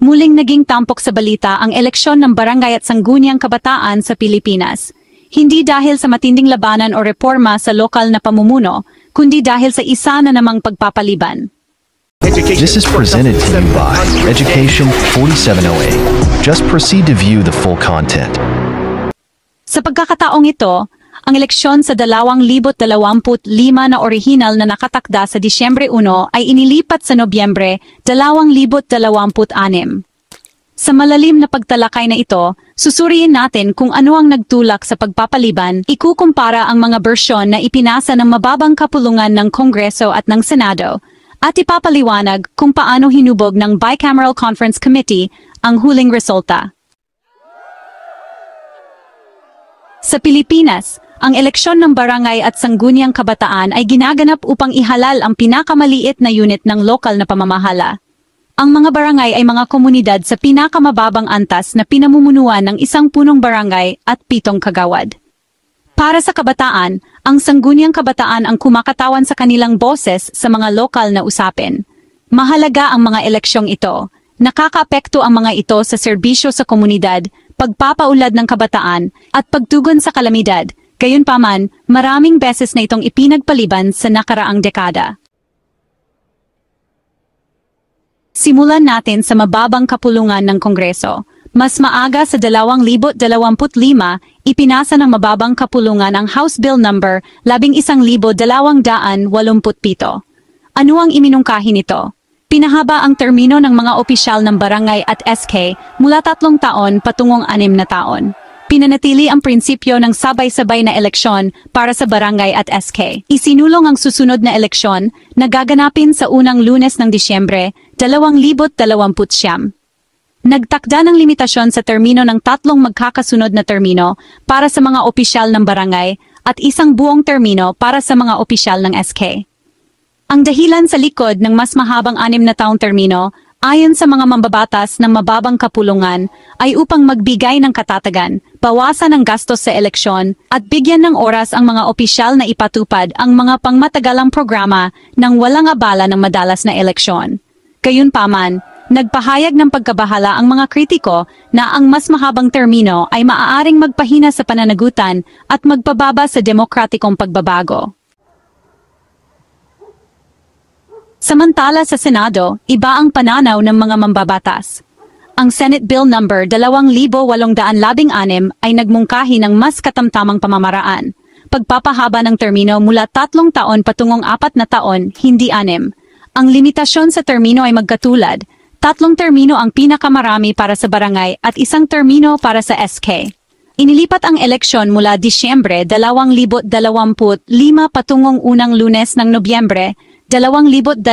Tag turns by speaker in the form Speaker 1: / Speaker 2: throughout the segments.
Speaker 1: Muling naging tampok sa balita ang eleksyon ng barangay at sangguniang kabataan sa Pilipinas. Hindi dahil sa matinding labanan o reforma sa lokal na pamumuno, kundi dahil sa isa na namang pagpapaliban.
Speaker 2: This is presented to you by Education 4708. Just proceed to view the full content.
Speaker 1: Sa pagkakataong ito, ang eleksyon sa 2025 na orihinal na nakatakda sa Disyembre 1 ay inilipat sa Nobyembre 2026. Sa malalim na pagtalakay na ito, susuriin natin kung ano ang nagtulak sa pagpapaliban, ikukumpara ang mga bersyon na ipinasa ng mababang kapulungan ng Kongreso at ng Senado, at ipapaliwanag kung paano hinubog ng Bicameral Conference Committee ang huling resulta. Sa Pilipinas, ang eleksyon ng barangay at sangguniang kabataan ay ginaganap upang ihalal ang pinakamaliit na unit ng lokal na pamamahala. Ang mga barangay ay mga komunidad sa pinakamababang antas na pinamumunuan ng isang punong barangay at 7 kagawad. Para sa kabataan, ang sangguniang kabataan ang kumakatawan sa kanilang boses sa mga lokal na usapin. Mahalaga ang mga eleksyong ito. Nakakaapekto ang mga ito sa serbisyo sa komunidad, pagpapaulad ng kabataan, at pagtugon sa kalamidad. Gayunpaman, maraming beses na itong ipinagpaliban sa nakaraang dekada. Simulan natin sa mababang kapulungan ng Kongreso. Mas maaga sa 2025, ipinasa ng mababang kapulungan ang House Bill number 11,287. Ano ang iminungkahi nito? Pinahaba ang termino ng mga opisyal ng barangay at SK mula 3 taon patungong 6 na taon. Pinanatili ang prinsipyo ng sabay-sabay na eleksyon para sa barangay at SK. Isinulong ang susunod na eleksyon na gaganapin sa unang Lunes ng Disyembre 2029. Nagtakda ng limitasyon sa termino ng 3 magkakasunod na termino para sa mga opisyal ng barangay at 1 buong termino para sa mga opisyal ng SK. Ang dahilan sa likod ng mas mahabang 6 na taong termino, ayon sa mga mambabatas ng mababang kapulungan, ay upang magbigay ng katatagan, bawasan ang gastos sa eleksyon, at bigyan ng oras ang mga opisyal na ipatupad ang mga pangmatagalang programa nang walang abala ng madalas na eleksyon. Gayunpaman, nagpahayag ng pagkabahala ang mga kritiko na ang mas mahabang termino ay maaaring magpahina sa pananagutan at magpababa sa demokratikong pagbabago. Samantala sa Senado, iba ang pananaw ng mga mambabatas. Ang Senate Bill number 2816 ay nagmungkahi ng mas katamtamang pamamaraan. Pagpapahaba ng termino mula 3 taon patungong 4 na taon, hindi 6. Ang limitasyon sa termino ay magkatulad. 3 termino ang pinakamarami para sa barangay at 1 termino para sa SK. Inilipat ang eleksyon mula Disyembre 2025 patungong unang Lunes ng Nobyembre 2026.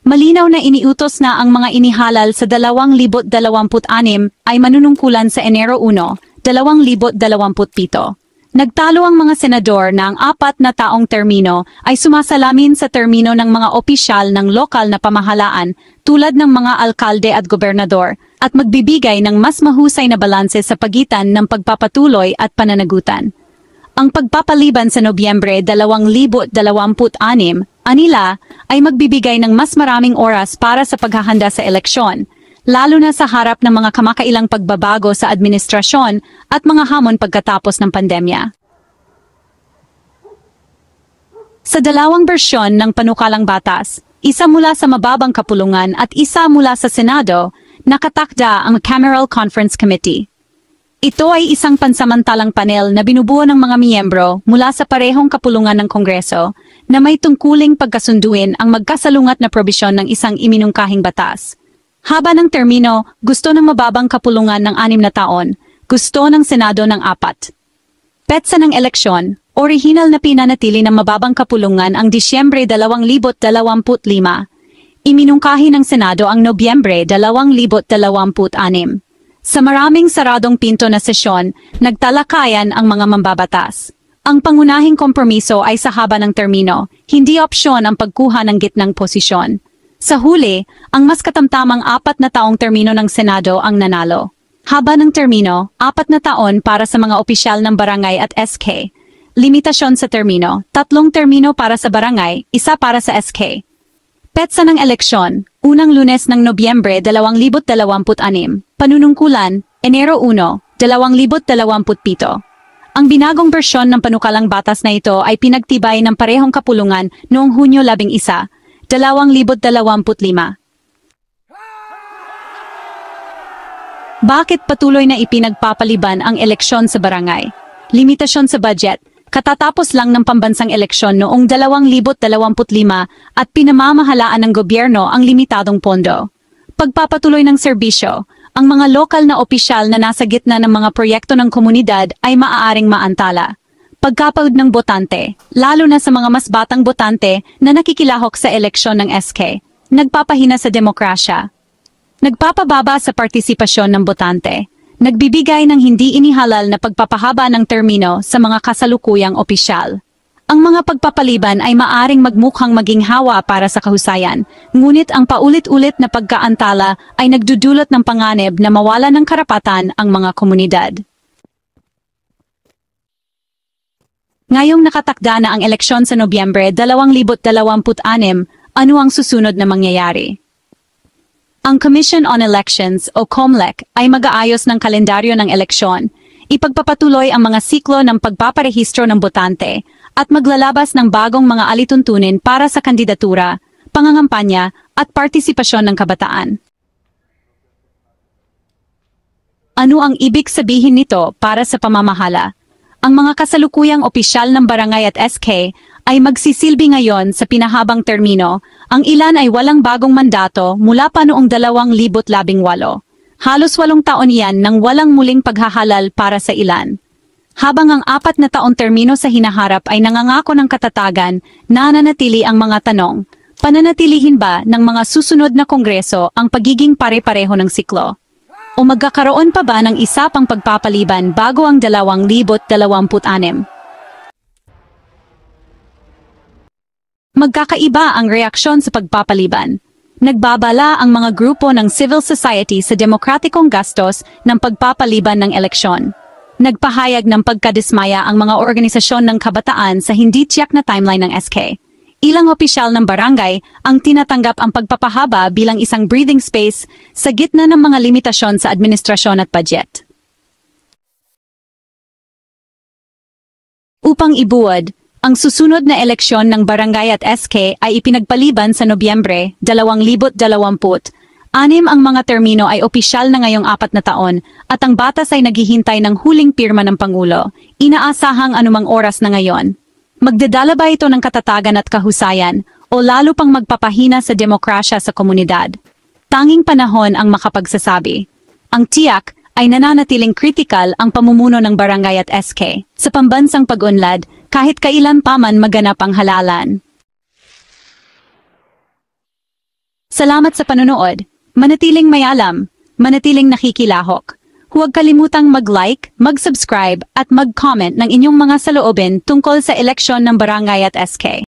Speaker 1: Malinaw na iniutos na ang mga inihalal sa 2026 ay manunungkulan sa Enero 1, 2027. Nagtalo ang mga senador na ang 4 na taong termino ay sumasalamin sa termino ng mga opisyal ng lokal na pamahalaan tulad ng mga alkalde at gobernador at magbibigay ng mas mahusay na balanse sa pagitan ng pagpapatuloy at pananagutan. Ang pagpapaliban sa Nobyembre 2026, anila, ay magbibigay ng mas maraming oras para sa paghahanda sa eleksyon, lalo na sa harap ng mga kamakailang pagbabago sa administrasyon at mga hamon pagkatapos ng pandemya. Sa 2 bersyon ng panukalang batas, isa mula sa mababang kapulungan at isa mula sa Senado, nakatakda ang Bicameral Conference Committee. Ito ay isang pansamantalang panel na binubuo ng mga miyembro mula sa parehong kapulungan ng Kongreso na may tungkuling pagkasunduin ang magkasalungat na probisyon ng isang iminungkahing batas. Haba ng termino, gusto ng mababang kapulungan ng 6 na taon, gusto ng Senado ng 4. Petsa ng eleksyon, orihinal na pinanatili ng mababang kapulungan ang Disyembre 2025. Iminungkahi ng Senado ang Nobyembre 2026. Sa maraming saradong pinto na sesyon, nagtalakayan ang mga mambabatas. Ang pangunahing kompromiso ay sa haba ng termino, hindi opsyon ang pagkuha ng gitnang posisyon. Sa huli, ang mas katamtamang 4 na taong termino ng Senado ang nanalo. Haba ng termino, 4 na taon para sa mga opisyal ng barangay at SK. Limitasyon sa termino, 3 termino para sa barangay, 1 para sa SK. Petsa ng eleksyon, unang Lunes ng Nobyembre 2026, panunungkulan, Enero 1, 2027. Ang binagong bersyon ng panukalang batas na ito ay pinagtibay ng parehong kapulungan noong Hunyo 11, 2025. Bakit patuloy na ipinagpapaliban ang eleksyon sa barangay? Limitasyon sa budget, katatapos lang ng pambansang eleksyon noong 2025 at pinamamahalaan ng gobyerno ang limitadong pondo. Pagpapatuloy ng serbisyo, ang mga lokal na opisyal na nasa gitna ng mga proyekto ng komunidad ay maaaring maantala. Pagkapagod ng botante, lalo na sa mga mas batang botante na nakikilahok sa eleksyon ng SK, nagpapahina sa demokrasya. Nagpapababa sa partisipasyon ng botante. Nagbibigay ng hindi inihalal na pagpapahaba ng termino sa mga kasalukuyang opisyal. Ang mga pagpapaliban ay maaring magmukhang maging hawa para sa kahusayan, ngunit ang paulit-ulit na pagkaantala ay nagdudulot ng panganib na mawala ng karapatan ang mga komunidad. Ngayong nakatakda na ang eleksyon sa Nobyembre 2026, ano ang susunod na mangyayari? Ang Commission on Elections o COMELEC ay mag-aayos ng kalendaryo ng eleksyon, ipagpapatuloy ang mga siklo ng pagpaparehistro ng botante, at maglalabas ng bagong mga alituntunin para sa kandidatura, pangangampanya, at partisipasyon ng kabataan. Ano ang ibig sabihin nito para sa pamamahala? Ang mga kasalukuyang opisyal ng barangay at SK ay magsisilbi ngayon sa pinahabang termino, ang ilan ay walang bagong mandato mula pa noong 2018. Halos 8 taon yan nang walang muling paghahalal para sa ilan. Habang ang 4 na taon termino sa hinaharap ay nangangako ng katatagan, nananatili ang mga tanong, pananatilihin ba ng mga susunod na kongreso ang pagiging pare-pareho ng siklo? O magkakaroon pa ba ng isa pang pagpapaliban bago ang 2026? Magkakaiba ang reaksyon sa pagpapaliban. Nagbabala ang mga grupo ng civil society sa demokratikong gastos ng pagpapaliban ng eleksyon. Nagpahayag ng pagkadismaya ang mga organisasyon ng kabataan sa hindi tiyak na timeline ng SK. Ilang opisyal ng barangay ang tinatanggap ang pagpapahaba bilang isang breathing space sa gitna ng mga limitasyon sa administrasyon at budget. Upang ibuwad, ang susunod na eleksyon ng barangay at SK ay ipinagpaliban sa Nobyembre 2026. 6 ang mga termino ay opisyal na ngayong 4 na taon at ang batas ay naghihintay ng huling pirma ng Pangulo. Inaasahang anumang oras na ngayon. Magdadala ba ito ng katatagan at kahusayan o lalo pang magpapahina sa demokrasya sa komunidad? Tanging panahon ang makapagsasabi. Ang tiyak ay nananatiling kritikal ang pamumuno ng barangay at SK sa pambansang pag-unlad kahit kailan pa man maganap ang halalan. Salamat sa panonood. Manatiling may alam, manatiling nakikilahok. Huwag kalimutang mag-like, mag-subscribe at mag-comment ng inyong mga saloobin tungkol sa eleksyon ng barangay at SK.